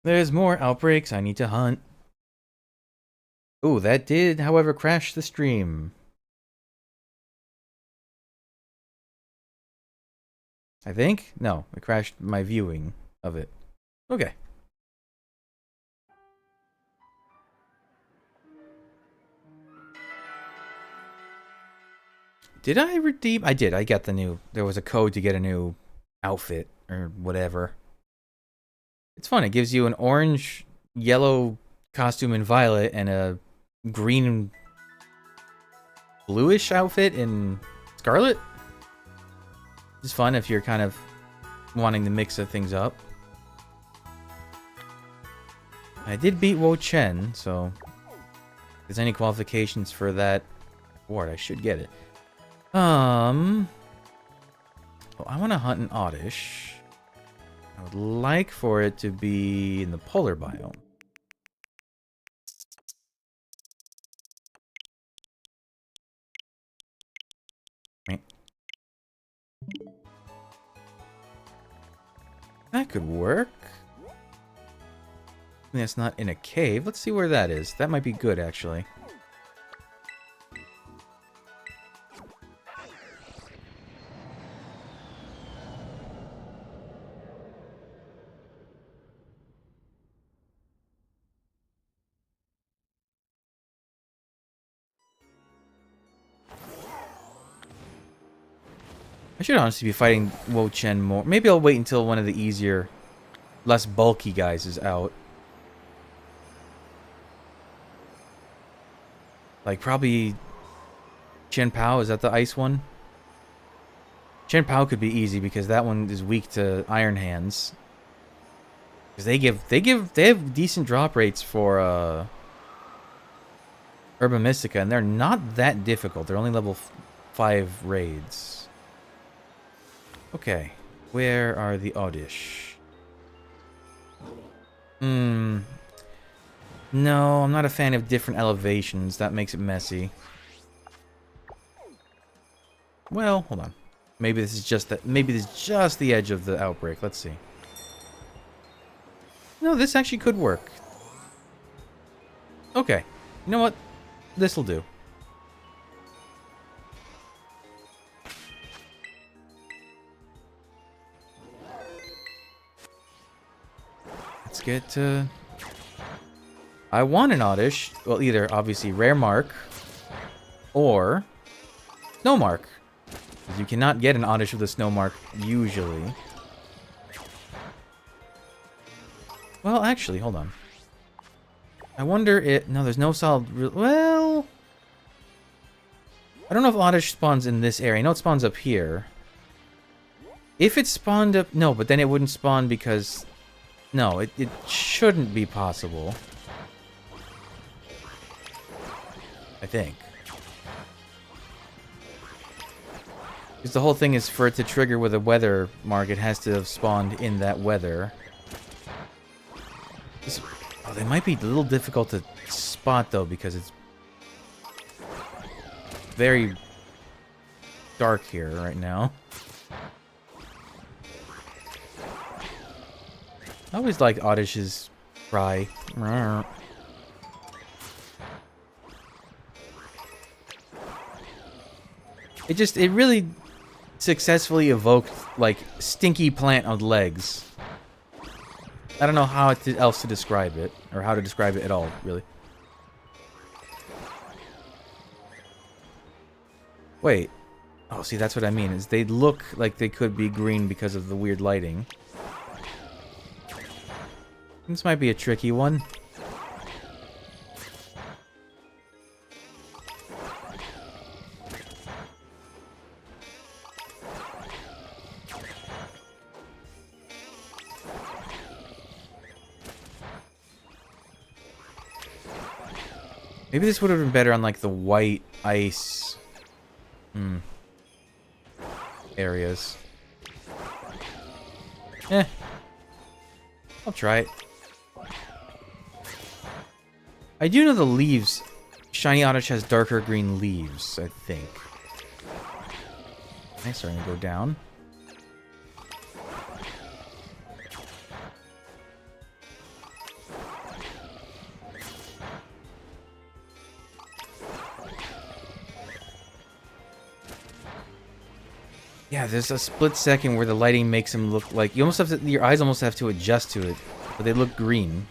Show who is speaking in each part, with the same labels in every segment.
Speaker 1: There's more outbreaks I need to hunt. Ooh, that did, however, crash the stream. I think? No, it crashed my viewing of it. Okay. Did I redeem? I did. I got the new... There was a code to get a new outfit or whatever. It's fun. It gives you an orange, yellow costume in violet and a green, bluish outfit in scarlet. It's fun if you're kind of wanting to mix things up. I did beat Wo Chen, so if there's any qualifications for that award, I should get it. Well, I want to hunt an Oddish. I would like for it to be in the polar biome. That could work. That's not in a cave. Let's see where that is. That might be good, actually. I should honestly be fighting Wo Chen more. Maybe I'll wait until one of the easier, less bulky guys is out. Like, probably Chen Pao. Is that the ice one? Chen Pao could be easy because that one is weak to Iron Hands. Because they have decent drop rates for Urban Mystica, and they're not that difficult. They're only level 5 raids. Okay, where are the Oddish? No, I'm not a fan of different elevations. That makes it messy. Well, hold on. Maybe this is just that. Maybe this is just the edge of the outbreak. Let's see. No, this actually could work. Okay, you know what? This'll do. Let's get to... I want an Oddish. Well, either, obviously, Rare Mark or Snow Mark. You cannot get an Oddish with a Snow Mark, usually. Well, actually, hold on. I wonder if... No, there's no solid... Well... I don't know if Oddish spawns in this area. I know it spawns up here. If it spawned up... No, but then it wouldn't spawn because... No, it shouldn't be possible. I think. Because the whole thing is for it to trigger with a weather mark, it has to have spawned in that weather. Oh, they might be a little difficult to spot, though, because it's very dark here right now. I always like Oddish's cry. It really successfully evoked, like, stinky plant on legs. I don't know how else to describe it, or how to describe it at all, really. Wait. Oh, see, that's what I mean, is they look like they could be green because of the weird lighting. This might be a tricky one. Maybe this would have been better on, like, the white ice areas. I'll try it. I do know the leaves. Shiny Oddish has darker green leaves, I think. Okay, starting to go down. Yeah, there's a split second where the lighting makes them look like you almost have to. Your eyes almost have to adjust to it, but they look green.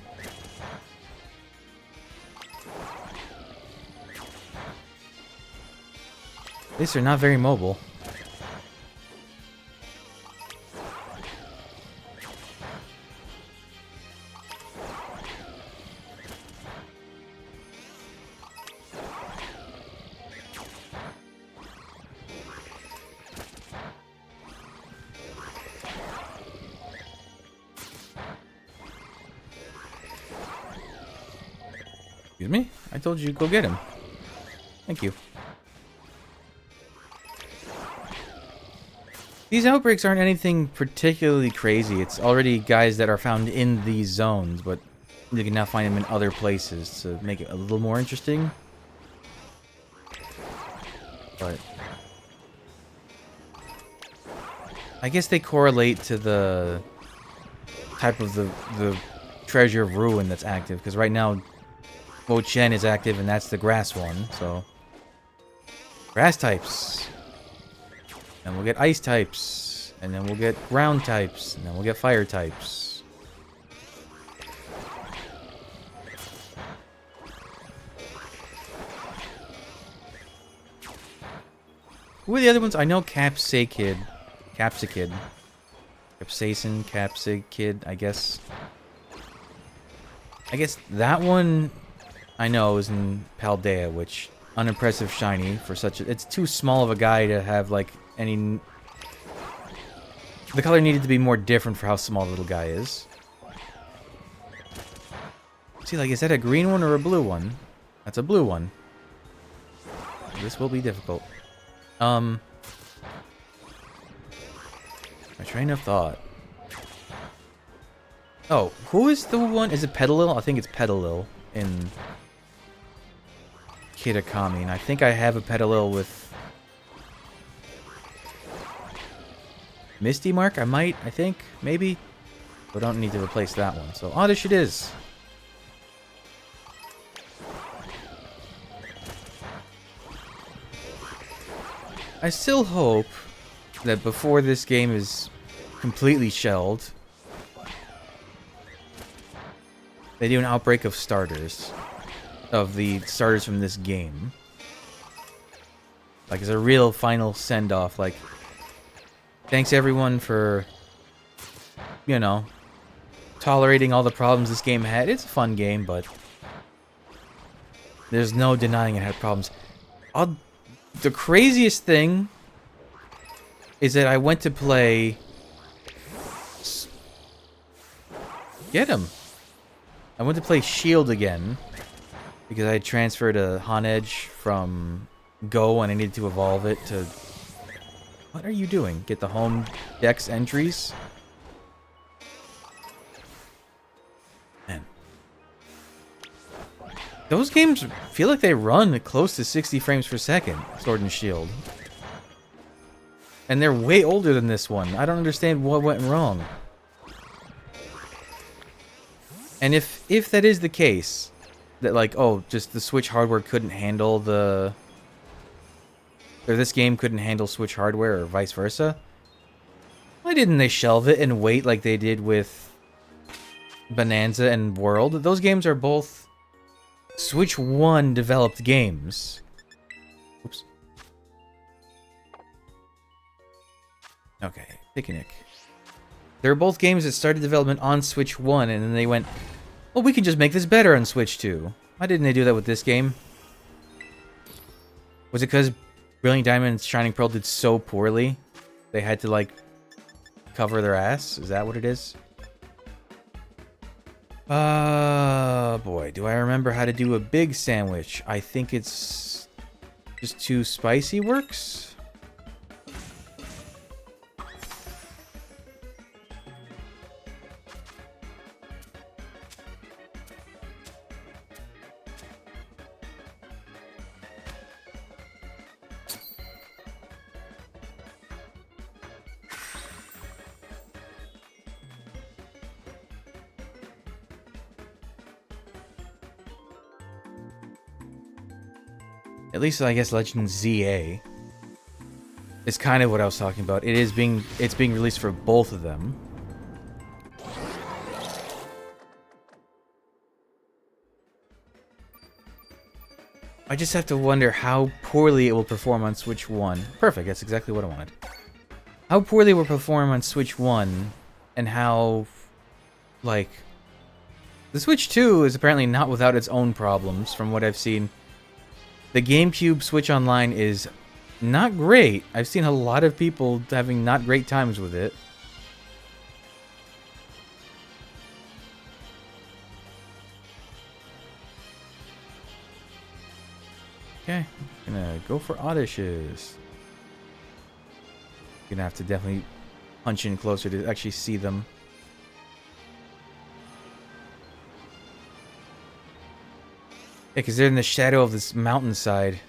Speaker 1: At least they're not very mobile. Excuse me? I told you to go get him. Thank you. These outbreaks aren't anything particularly crazy. It's already guys that are found in these zones, but you can now find them in other places to make it a little more interesting. But I guess they correlate to the type of the treasure of ruin that's active, because right now Wo Chen is active and that's the grass one, so grass types. And we'll get ice types, and then we'll get ground types, and then we'll get fire types. Who are the other ones? I know Capsicid. Capsicid. Capsaicin, Capsicid, I guess. I guess that one I know is in Paldea, which unimpressive shiny for such a... It's too small of a guy to have, like, any... The color needed to be more different for how small the little guy is. See, like, is that a green one or a blue one? That's a blue one. This will be difficult. My train of thought. Oh, who is the one? Is it Petalil? I think it's Petalil in Kitakami, and I think I have a Petalil with Misty Mark. I think, maybe. But I don't need to replace that one. So Oddish it is. I still hope that before this game is completely shelled, they do an outbreak of starters. Of the starters from this game. Like, as a real final send-off. Like, thanks everyone for, you know, tolerating all the problems this game had. It's a fun game, but there's no denying it had problems. The craziest thing is that I went to play... Get him! I went to play Shield again, because I had transferred a Honedge from Go and I needed to evolve it to... What are you doing? Get the home dex entries? Man. Those games feel like they run close to 60 frames per second, Sword and Shield. And they're way older than this one. I don't understand what went wrong. And if that is the case, that like, oh, just the Switch hardware couldn't handle the... Or this game couldn't handle Switch hardware, or vice versa, why didn't they shelve it and wait like they did with Bonanza and World? Those games are both Switch 1 developed games. Oops. Okay, Picnic. They're both games that started development on Switch 1, and then they went, well, we can just make this better on Switch 2. Why didn't they do that with this game? Was it because Brilliant Diamond and Shining Pearl did so poorly, they had to, like, cover their ass? Is that what it is? Boy, do I remember how to do a big sandwich. I think it's just too spicy works? At least, I guess, Legend ZA. is kind of what I was talking about. It's being released for both of them. I just have to wonder how poorly it will perform on Switch 1. Perfect, that's exactly what I wanted. How poorly it will perform on Switch 1, and how, like... The Switch 2 is apparently not without its own problems, from what I've seen. The GameCube Switch Online is not great. I've seen a lot of people having not great times with it. Okay, gonna go for Oddishes. Gonna have to definitely punch in closer to actually see them. Yeah, because they're in the shadow of this mountainside.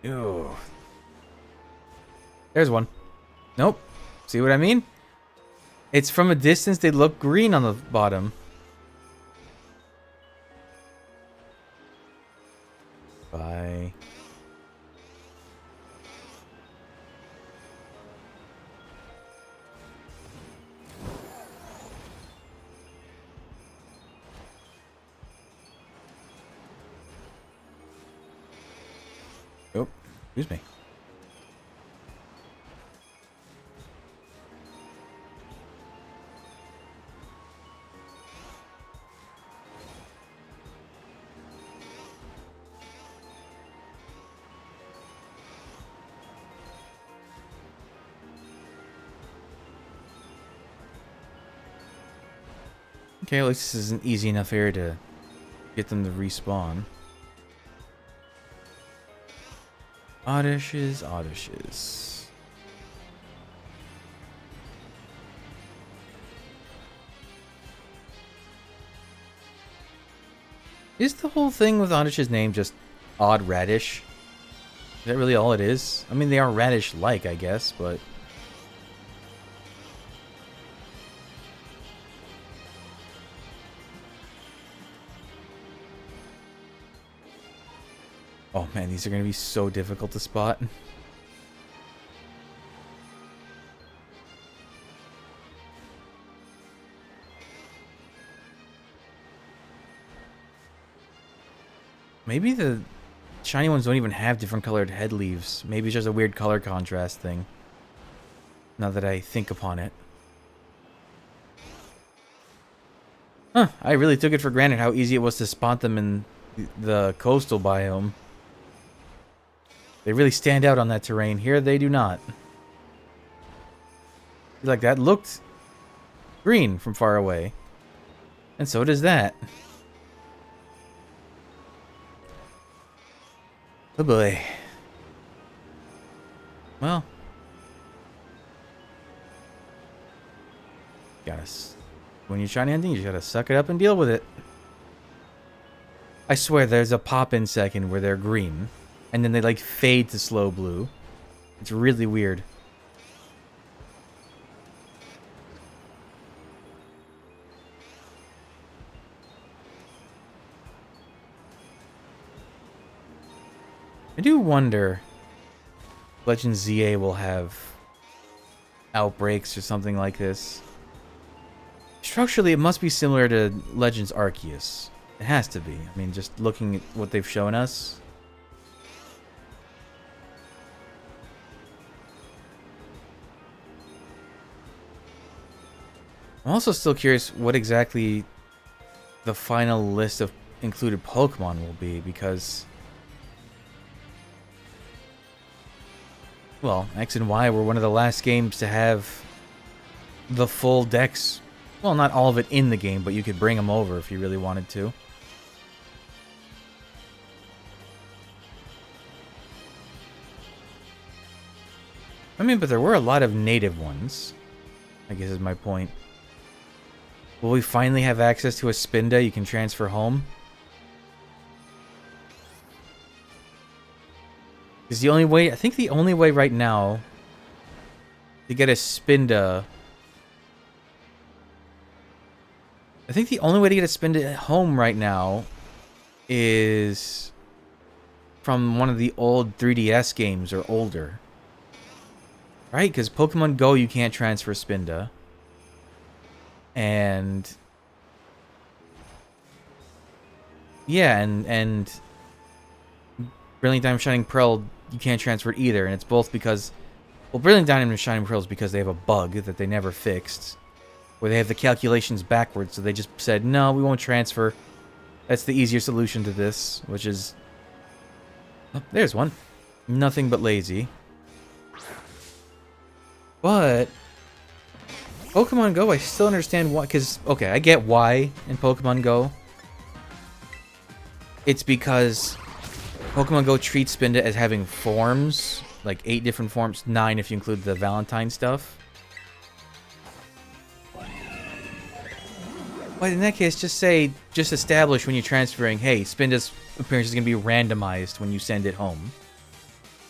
Speaker 1: Ew. There's one. Nope. See what I mean? It's from a distance, they look green on the bottom. Bye. Oh, excuse me. Okay, at least this is an easy enough area to get them to respawn. Oddishes, Oddishes. Is the whole thing with Oddish's name just Odd Radish? Is that really all it is? I mean, they are radish-like, I guess, but... Oh man, these are going to be so difficult to spot. Maybe the shiny ones don't even have different colored head leaves. Maybe it's just a weird color contrast thing. Now that I think upon it. Huh, I really took it for granted how easy it was to spot them in the coastal biome. They really stand out on that terrain. Here they do not. Like, that looked green from far away. And so does that. Oh boy. Well. When you're trying anything, you just gotta suck it up and deal with it. I swear there's a pop-in second where they're green. And then they like fade to slow blue. It's really weird. I do wonder if Legend ZA will have outbreaks or something like this. Structurally, it must be similar to Legends Arceus. It has to be. I mean, just looking at what they've shown us. I'm also still curious what exactly the final list of included Pokemon will be, because... Well, X and Y were one of the last games to have the full decks. Well, not all of it in the game, but you could bring them over if you really wanted to. I mean, but there were a lot of native ones, I guess is my point. Will we finally have access to a Spinda you can transfer home? Because the only way, I think the only way right now to get a Spinda... I think the only way to get a Spinda at home right now is from one of the old 3DS games or older. Right? Because Pokemon Go you can't transfer Spinda. And... yeah, and Brilliant Diamond Shining Pearl, you can't transfer it either, and it's both because... well, Brilliant Diamond Shining Pearl is because they have a bug that they never fixed, where they have the calculations backwards, so they just said, no, we won't transfer. That's the easier solution to this, which is... oh, there's one. Nothing but lazy. But... Pokemon Go, I still understand why, because... okay, I get why in Pokemon Go. It's because Pokemon Go treats Spinda as having forms, like 8 different forms, 9 if you include the Valentine stuff. But in that case, just establish when you're transferring, hey, Spinda's appearance is going to be randomized when you send it home.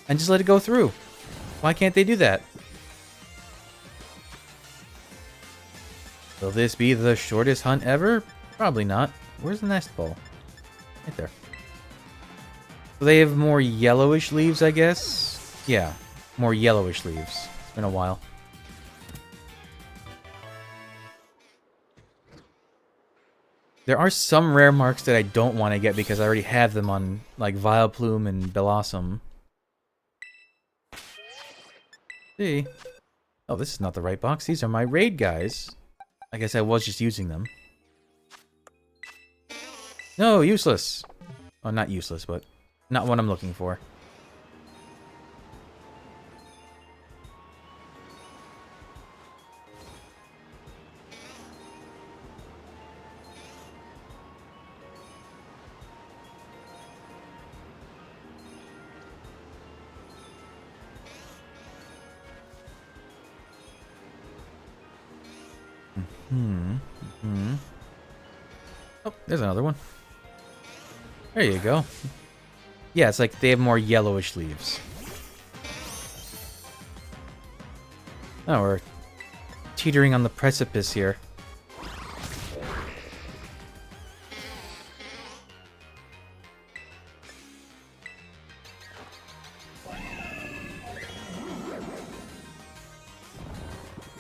Speaker 1: And just let it go through. Why can't they do that? Will this be the shortest hunt ever? Probably not. Where's the nest ball? Right there. So they have more yellowish leaves, I guess? Yeah, more yellowish leaves. It's been a while. There are some rare marks that I don't want to get because I already have them on, like, Vileplume and Bellossom. See? Oh, this is not the right box. These are my raid guys. I guess I was just using them. No, useless. Oh, not useless, but not what I'm looking for. Oh, there's another one. There you go. Yeah, it's like they have more yellowish leaves. Oh, we're teetering on the precipice here.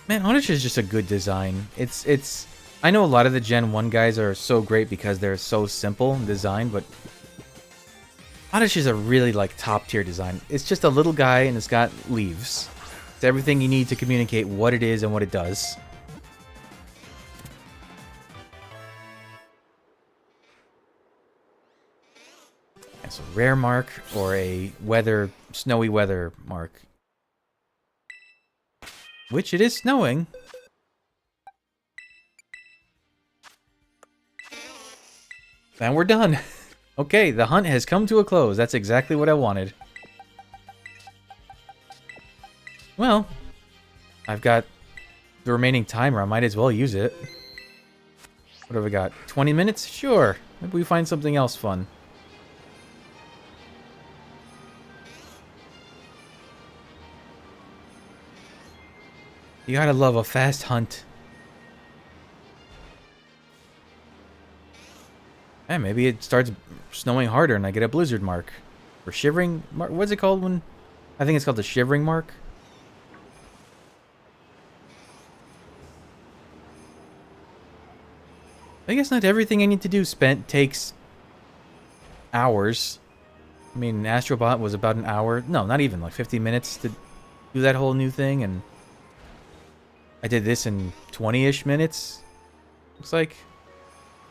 Speaker 1: Man, Oddish is just a good design. It's I know a lot of the Gen 1 guys are so great because they're so simple in design, but Oddish is a really, like, top-tier design. It's just a little guy and it's got leaves. It's everything you need to communicate what it is and what it does. That's a rare mark or a snowy weather mark. Which it is snowing. And we're done. Okay, the hunt has come to a close. That's exactly what I wanted. Well, I've got the remaining timer. I might as well use it. What have we got? 20 minutes? Sure. Maybe we find something else fun. You gotta love a fast hunt. And maybe it starts snowing harder and I get a blizzard mark. Or shivering mark? What's it called when... I think it's called the shivering mark. I guess not everything I need to do takes hours. I mean, Astrobot was about an hour. No, not even, like 50 minutes to do that whole new thing, and I did this in 20-ish minutes. Looks like.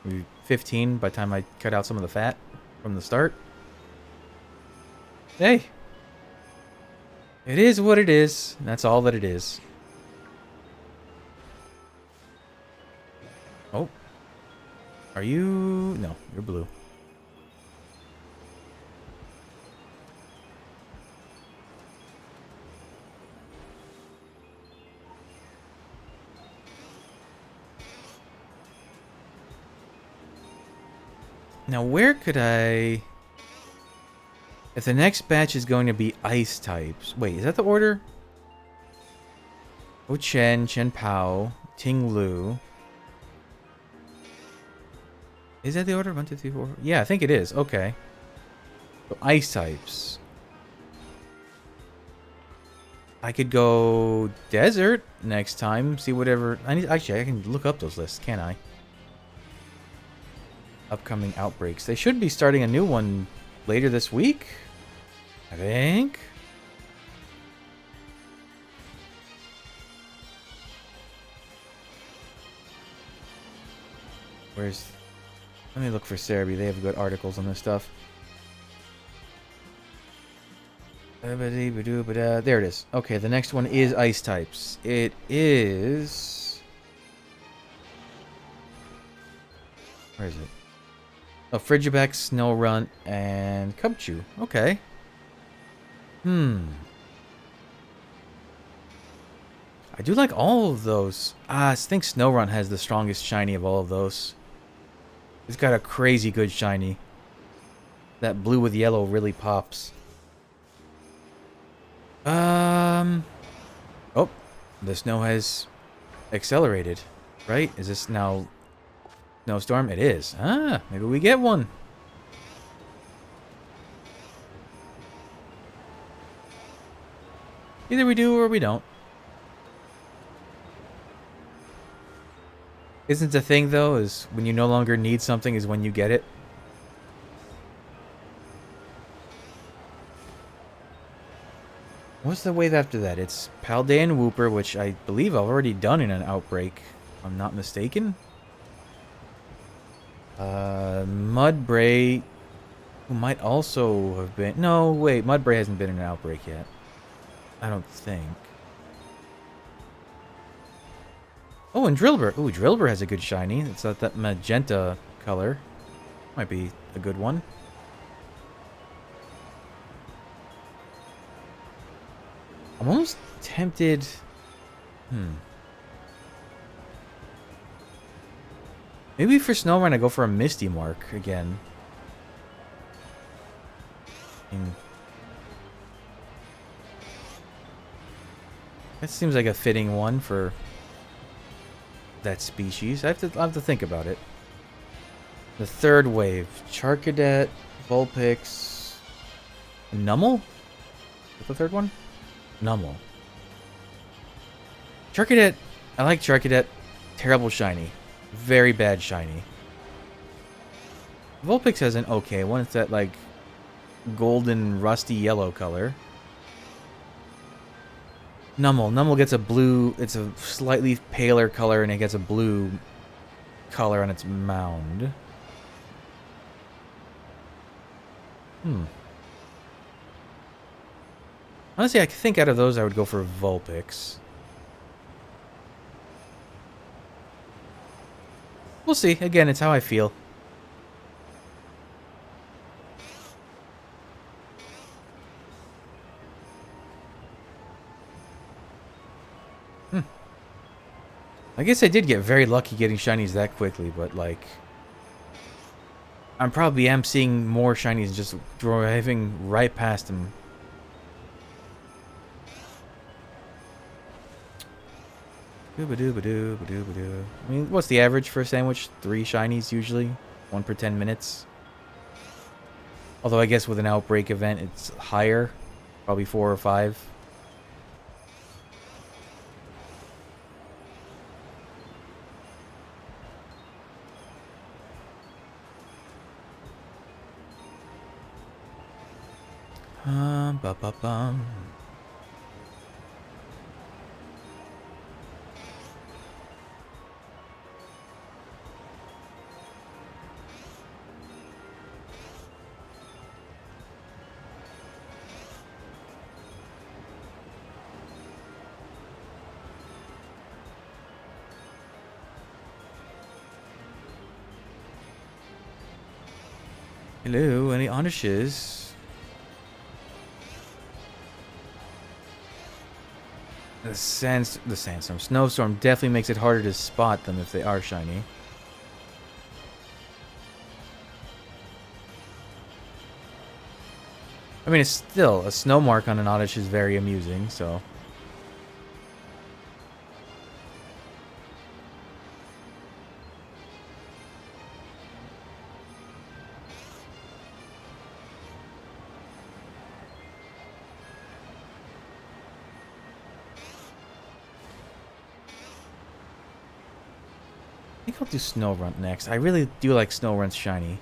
Speaker 1: Maybe 15 by the time I cut out some of the fat from the start. Hey. It is what it is. That's all that it is. Oh. Are you... No, you're blue. Now, where could I... If the next batch is going to be ice types... Wait, is that the order? Oh Chen, Chen Pao, Ting Lu. Is that the order? 1, 2, 3, 4. Yeah, I think it is. Okay. So ice types. I could go desert next time. See whatever. Actually, I can look up those lists, can't I? Upcoming outbreaks. They should be starting a new one later this week, I think. Where's... Let me look for Cerebi. They have good articles on this stuff. There it is. Okay, the next one is ice types. It is... Where is it? Oh, Frigiback, Snowrunt, and Cubchoo. Okay. I do like all of those. I think Snowrunt has the strongest shiny of all of those. It's got a crazy good shiny. That blue with yellow really pops. Oh, the snow has accelerated, right? Is this now snowstorm? It is. Ah, maybe we get one. Either we do or we don't. Isn't the thing, though, is when you no longer need something is when you get it? What's the wave after that? It's Paldean and Wooper, which I believe I've already done in an outbreak, if I'm not mistaken. Mudbray, who might also have been... No, wait, Mudbray hasn't been in an outbreak yet. I don't think. Oh, and Drillbur. Ooh, Drillbur has a good shiny. It's that magenta color. Might be a good one. I'm almost tempted... Maybe for Snowrun I go for a Misty Mark again. That seems like a fitting one for that species. I have to think about it. The third wave. Charcadet, Vulpix, Numel? Is that the third one? Numel. Charcadet. I like Charcadet. Terrible shiny. Very bad shiny. Vulpix has an okay one. It's that, like, golden, rusty yellow color. Numel. Numel gets a blue... It's a slightly paler color, and it gets a blue color on its mound. Honestly, I think out of those, I would go for Vulpix. We'll see. Again, it's how I feel. I guess I did get very lucky getting shinies that quickly, but, like... I probably am seeing more shinies just driving right past them. Doo-ba-doo-ba-doo-ba-doo-ba-doo. I mean, what's the average for a sandwich? 3 shinies usually? 1 per 10 minutes? Although I guess with an outbreak event, it's higher. Probably 4 or 5. Ba-ba-bum. Hello, any Oddishes? The sandstorm. Snowstorm definitely makes it harder to spot them if they are shiny. I mean, it's still a snow mark on an Oddish is very amusing, so. I think I'll do Snow Runt next. I really do like Snow Runt's shiny.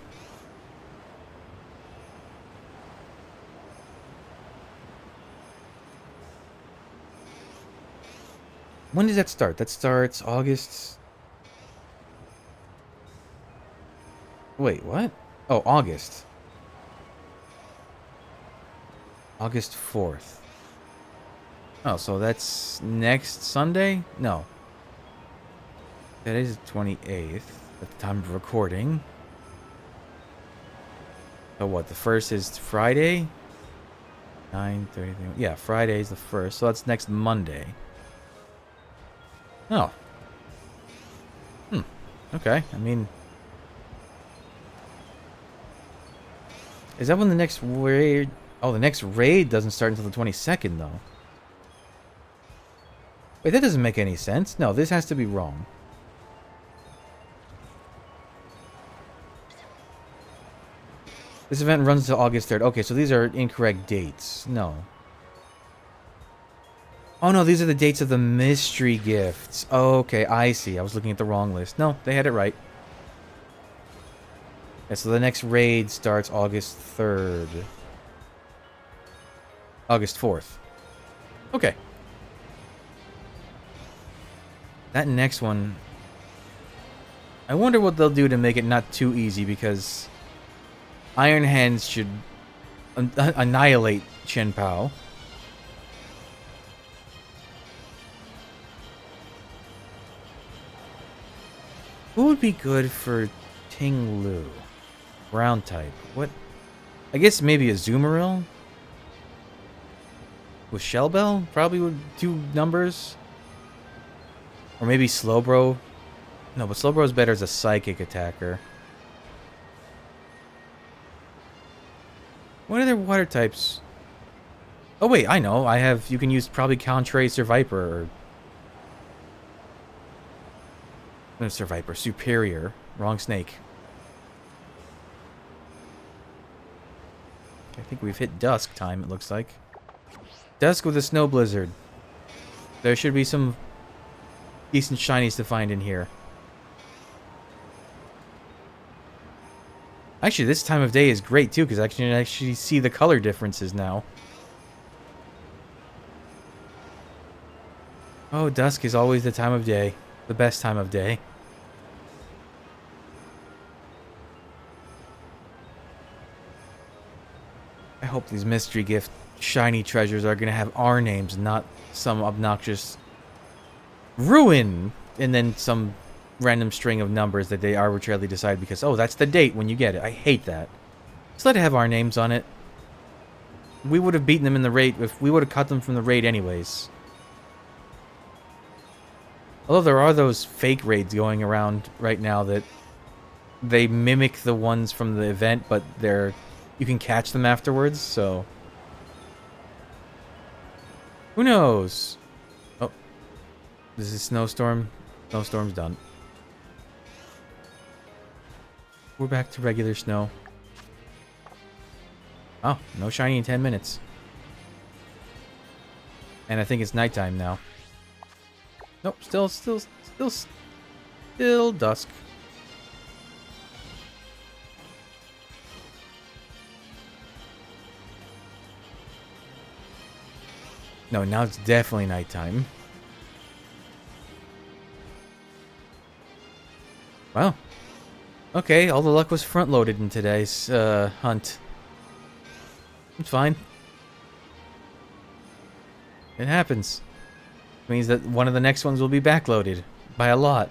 Speaker 1: When does that start? That starts August. Wait, what? Oh, August. August 4th. Oh, so that's next Sunday? No. That is the 28th at the time of recording. So what, the 1st is Friday? 9:30. Yeah, Friday is the 1st, so that's next Monday. Oh. Okay, I mean... Is that when the next raid... Oh, the next raid doesn't start until the 22nd, though. Wait, that doesn't make any sense. No, this has to be wrong. This event runs until August 3rd. Okay, so these are incorrect dates. No. Oh, no, these are the dates of the mystery gifts. Okay, I see. I was looking at the wrong list. No, they had it right. Yeah, so the next raid starts August 3rd. August 4th. Okay. That next one... I wonder what they'll do to make it not too easy, because... Iron Hands should annihilate Chen Pao. Who would be good for Ting Lu? Ground type. What? I guess maybe a Zoomeril? With Shell Bell? Probably with 2 numbers. Or maybe Slowbro. No, but Slowbro is better as a psychic attacker. What other water types? Oh wait, I know. I have. You can use probably Contrace or Viper or. No, Sir Viper. Superior. Wrong snake. I think we've hit dusk time, it looks like. Dusk with a snow blizzard. There should be some decent shinies to find in here. Actually, this time of day is great too, because I can actually see the color differences now. Oh, dusk is always the time of day. The best time of day. I hope these mystery gift shiny treasures are going to have our names, not some obnoxious ruin, and then some random string of numbers that they arbitrarily decide because, oh, that's the date when you get it. I hate that. Just let it have our names on it. We would have beaten them in the raid if we would have cut them from the raid anyways. Although there are those fake raids going around right now that they mimic the ones from the event, but you can catch them afterwards, so who knows? Oh, this is snowstorm. Snowstorm's done. We're back to regular snow. Oh, no shiny in 10 minutes. And I think it's nighttime now. Nope, still dusk. No, now it's definitely nighttime. Wow. Okay, all the luck was front-loaded in today's hunt. It's fine. It happens. It means that one of the next ones will be backloaded by a lot.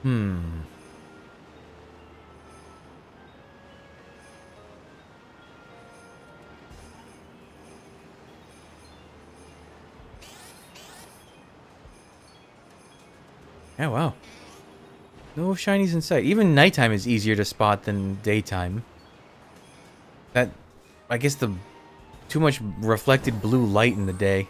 Speaker 1: Hmm. Oh, wow. No shinies in sight. Even nighttime is easier to spot than daytime. That, I guess the too much reflected blue light in the day.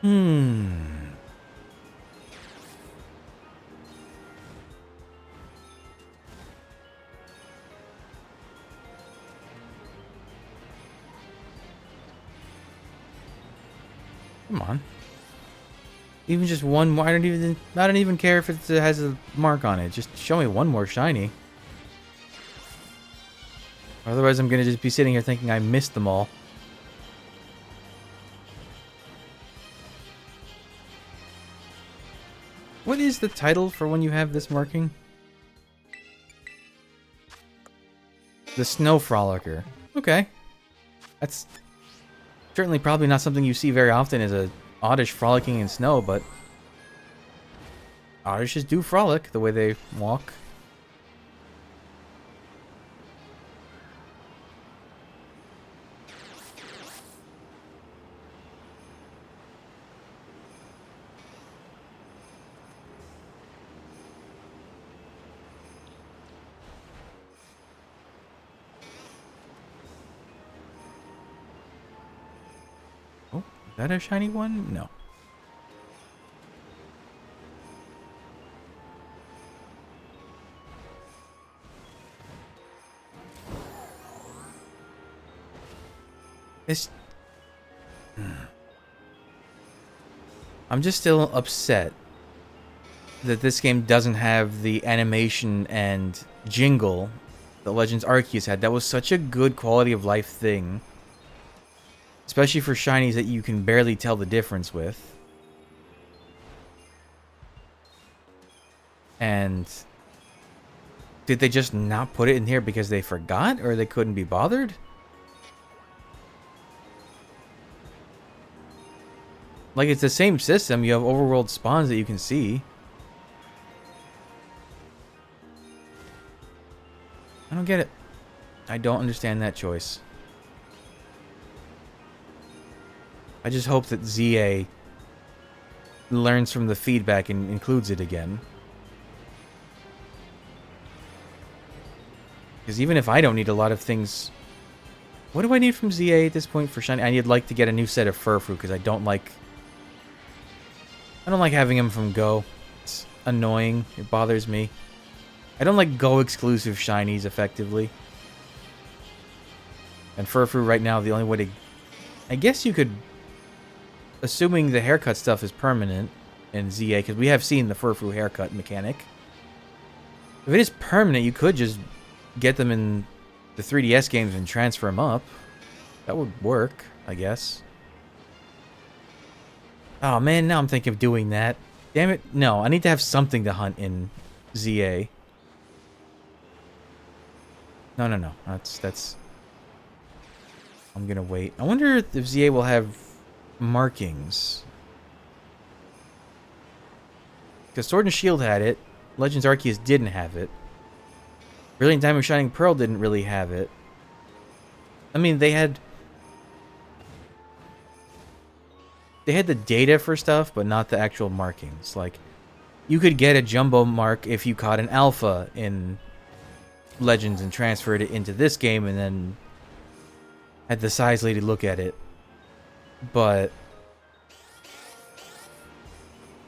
Speaker 1: Hmm. Come on. Even just one more. I don't even care if it has a mark on it. Just show me one more shiny. Otherwise, I'm gonna just be sitting here thinking I missed them all. What is the title for when you have this marking? The Snow Frolicker. Okay. That's certainly probably not something you see very often as a Oddish frolicking in snow, but Oddishes do frolic the way they walk. Oh, is that a shiny one? No. It's... I'm just still upset that this game doesn't have the animation and jingle that Legends Arceus had. That was such a good quality of life thing. Especially for shinies that you can barely tell the difference with. And did they just not put it in here because they forgot or they couldn't be bothered? Like, it's the same system. You have overworld spawns that you can see. I don't get it. I don't understand that choice. I just hope that ZA learns from the feedback and includes it again. Because even if I don't need a lot of things... What do I need from ZA at this point for shiny? I need like to get a new set of Furfrou because I don't like having him from Go. It's annoying. It bothers me. I don't like Go exclusive shinies effectively. And Furfrou right now, the only way to... I guess you could... Assuming the haircut stuff is permanent in ZA, because we have seen the Furfrou haircut mechanic. If it is permanent, you could just get them in the 3DS games and transfer them up. That would work, I guess. Oh man, now I'm thinking of doing that. Damn it. No, I need to have something to hunt in ZA. No. That's... I'm gonna wait. I wonder if ZA will have markings. Because Sword and Shield had it. Legends Arceus didn't have it. Brilliant Diamond Shining Pearl didn't really have it. I mean, they had the data for stuff, but not the actual markings. Like, you could get a jumbo mark if you caught an alpha in Legends and transferred it into this game and then had the size lady look at it. But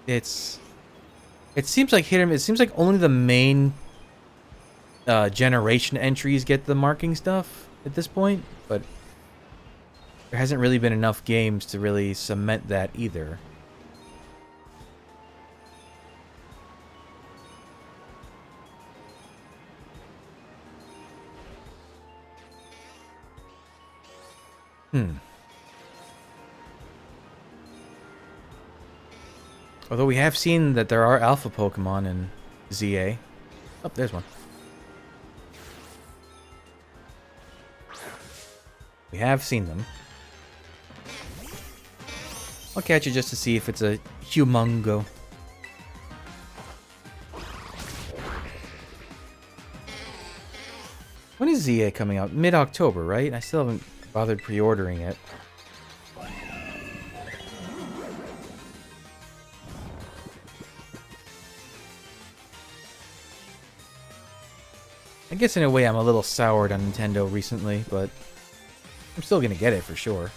Speaker 1: it seems like hit 'em. It seems like only the main generation entries get the marking stuff at this point, but there hasn't really been enough games to really cement that either. Although we have seen that there are alpha Pokemon in ZA. Oh, there's one. We have seen them. I'll catch it just to see if it's a humongo. When is ZA coming out? Mid-October, right? I still haven't bothered pre-ordering it. I guess in a way I'm a little soured on Nintendo recently, but I'm still gonna get it for sure.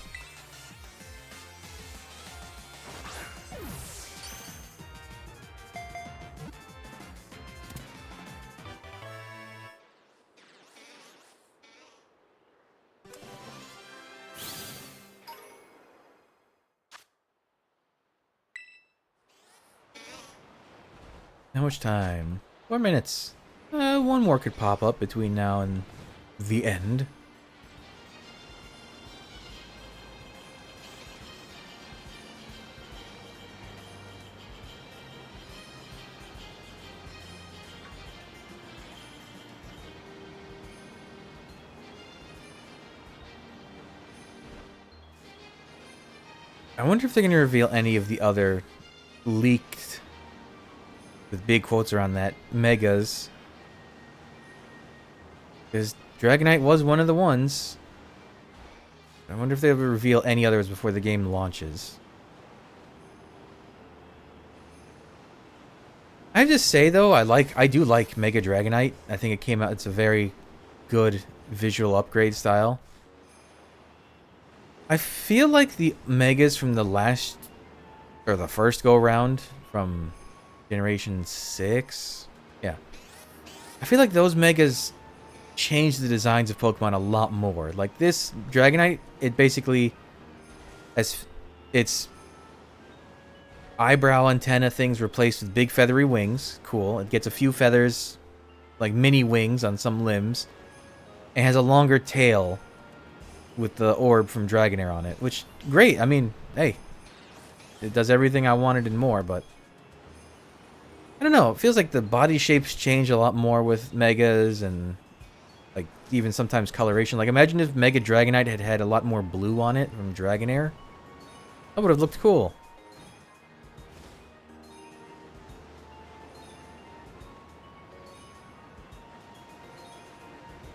Speaker 1: How much time? 4 minutes. One more could pop up between now and the end. I wonder if they're going to reveal any of the other leaked, with big quotes around that, megas. Because Dragonite was one of the ones. I wonder if they'll reveal any others before the game launches. I just say though, I do like Mega Dragonite. I think it came out. It's a very good visual upgrade style. I feel like the megas from the last or the first go around from Generation 6, yeah. I feel like those megas changed the designs of Pokemon a lot more. Like this Dragonite, it basically has its eyebrow antenna things replaced with big feathery wings. Cool. It gets a few feathers, like mini wings on some limbs. It has a longer tail with the orb from Dragonair on it, which, great. I mean, hey, it does everything I wanted and more, but I don't know. It feels like the body shapes change a lot more with Megas and like even sometimes coloration. Like imagine if Mega Dragonite had had a lot more blue on it from Dragonair. That would have looked cool.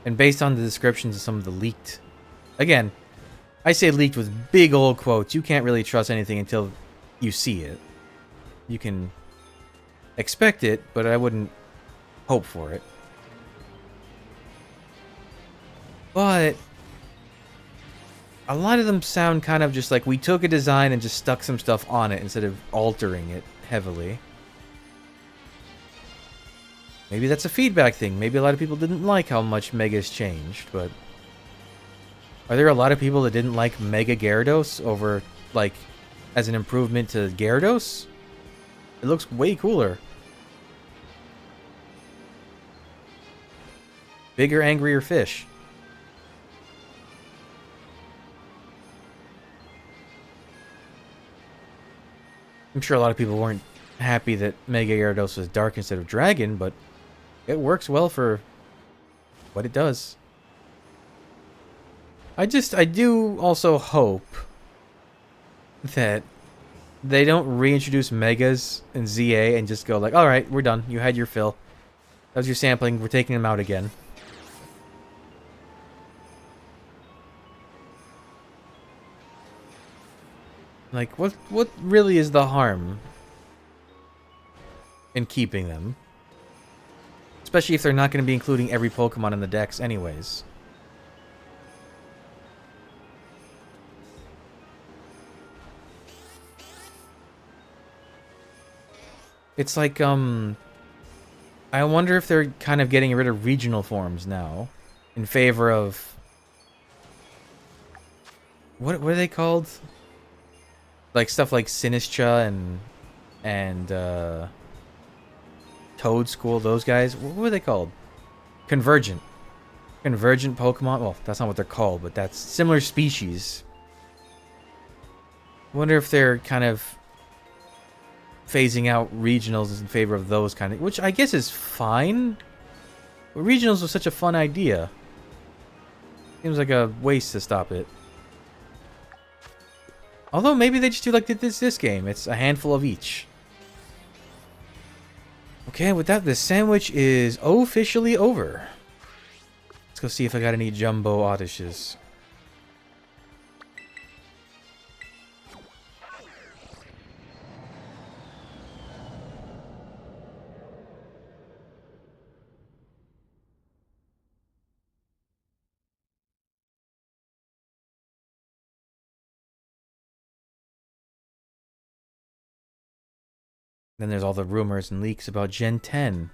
Speaker 1: And based on the descriptions of some of the leaked... Again, I say leaked with big old quotes. You can't really trust anything until you see it. You can expect it, but I wouldn't hope for it. But a lot of them sound kind of just like we took a design and just stuck some stuff on it instead of altering it heavily. Maybe that's a feedback thing. Maybe a lot of people didn't like how much Mega's changed, but... Are there a lot of people that didn't like Mega Gyarados over, like, as an improvement to Gyarados? It looks way cooler. Bigger, angrier fish. I'm sure a lot of people weren't happy that Mega Gyarados was dark instead of dragon, but it works well for what it does. I do also hope that they don't reintroduce Megas in ZA and just go like, alright, we're done. You had your fill. That was your sampling. We're taking them out again. Like, what really is the harm in keeping them? Especially if they're not going to be including every Pokemon in the Dex anyways. It's like, I wonder if they're kind of getting rid of regional forms now in favor of... What are they called? Like stuff like Sinistcha and Toad School, those guys. What were they called? Convergent Pokemon. Well, that's not what they're called, but that's similar species. I wonder if they're kind of phasing out regionals in favor of those kind of, which I guess is fine. But regionals was such a fun idea. Seems like a waste to stop it. Although maybe they just do like this game. It's a handful of each. Okay, with that, the sandwich is officially over. Let's go see if I got any jumbo Oddishes. Then there's all the rumors and leaks about Gen 10.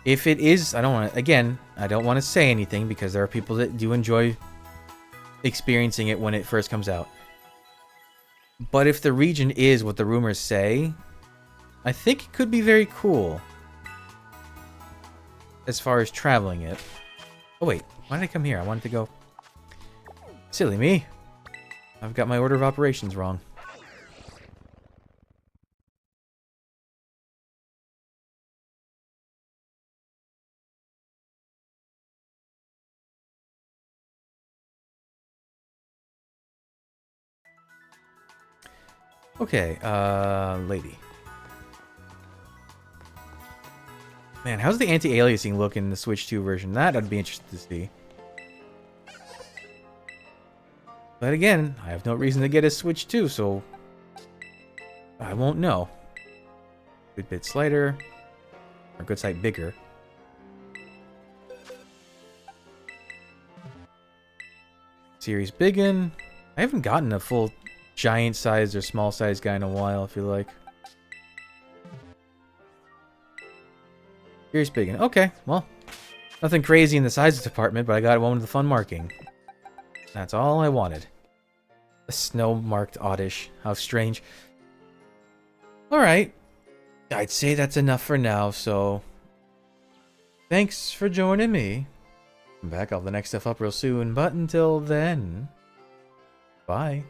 Speaker 1: If it is, I don't want to, again, I don't want to say anything because there are people that do enjoy experiencing it when it first comes out. But if the region is what the rumors say, I think it could be very cool. As far as traveling it. Oh wait, why did I come here? I wanted to go... Silly me. I've got my order of operations wrong. Okay, lady. Man, how's the anti-aliasing look in the Switch 2 version? That I'd be interested to see. But again, I have no reason to get a Switch 2, so... I won't know. Good bit slighter. Or good sight bigger. Series biggin. I haven't gotten a full giant size or small size guy in a while, I feel like. Series biggin. Okay, well. Nothing crazy in the size department, but I got one with the fun marking. That's all I wanted. A snow-marked Oddish. How strange. Alright. I'd say that's enough for now, so... Thanks for joining me. I'm back. I'll have the next stuff up real soon, but until then... Bye.